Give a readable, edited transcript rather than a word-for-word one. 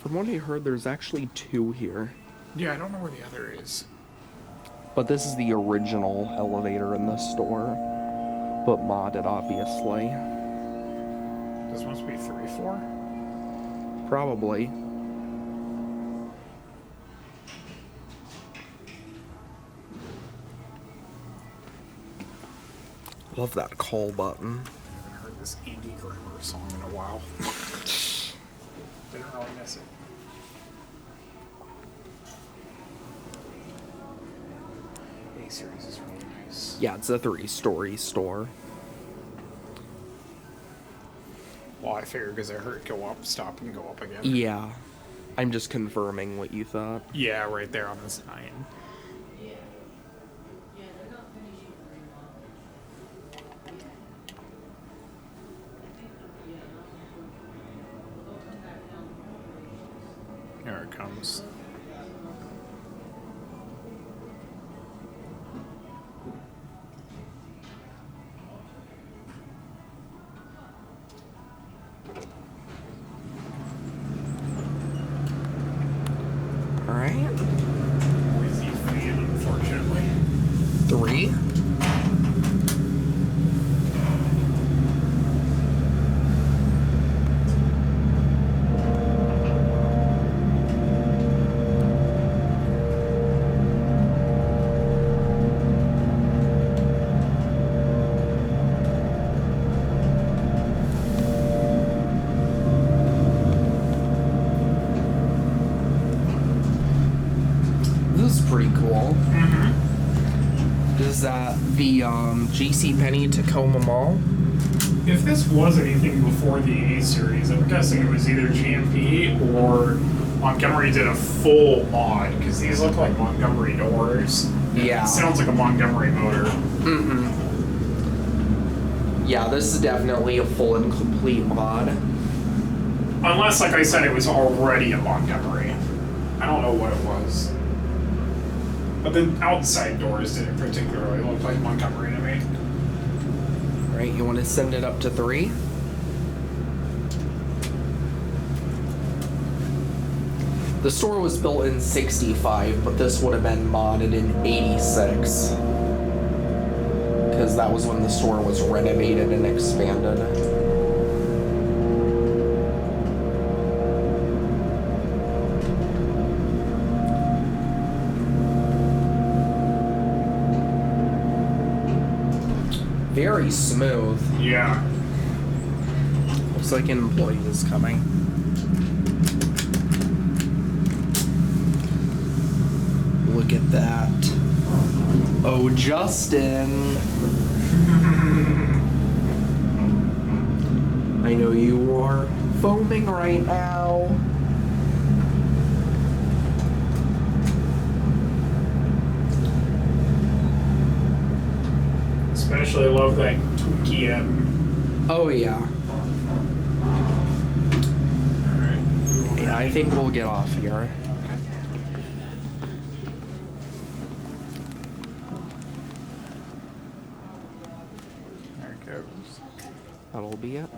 From what I heard, there's actually 2 here. Yeah, I don't know where the other is. But this is the original elevator in the store. But modded, obviously. This must be 3-4? Probably. Love that call button. I haven't heard this Andy Grammer song in a while. Didn't really miss it. A-Series is really nice. Yeah, it's a 3-story store. Well, I figured because I heard it go up, stop, and go up again. Yeah. I'm just confirming what you thought. Yeah, right there on the sign. Here it comes. Alright. Noisy fan, unfortunately. 3. This is pretty cool. Mm-hmm. This is at the JCPenney Tacoma Mall. If this was anything before the A-Series, I'm guessing it was either GMP or Montgomery did a full mod, because these look like Montgomery doors. Yeah. It sounds like a Montgomery motor. Mm-hmm. Yeah, this is definitely a full and complete mod. Unless, like I said, it was already a Montgomery. I don't know what it was. But the outside doors didn't particularly look like Montgomery to me. Right, you want to send it up to 3? The store was built in 65, but this would have been modded in 86. Because that was when the store was renovated and expanded. Very smooth. Yeah. Looks like an employee is coming. Look at that. Oh, Justin. I know you are foaming right now. Especially love that Twinkie Oh, yeah. Alright. Yeah, I think we'll get off here. There it goes. That'll be it.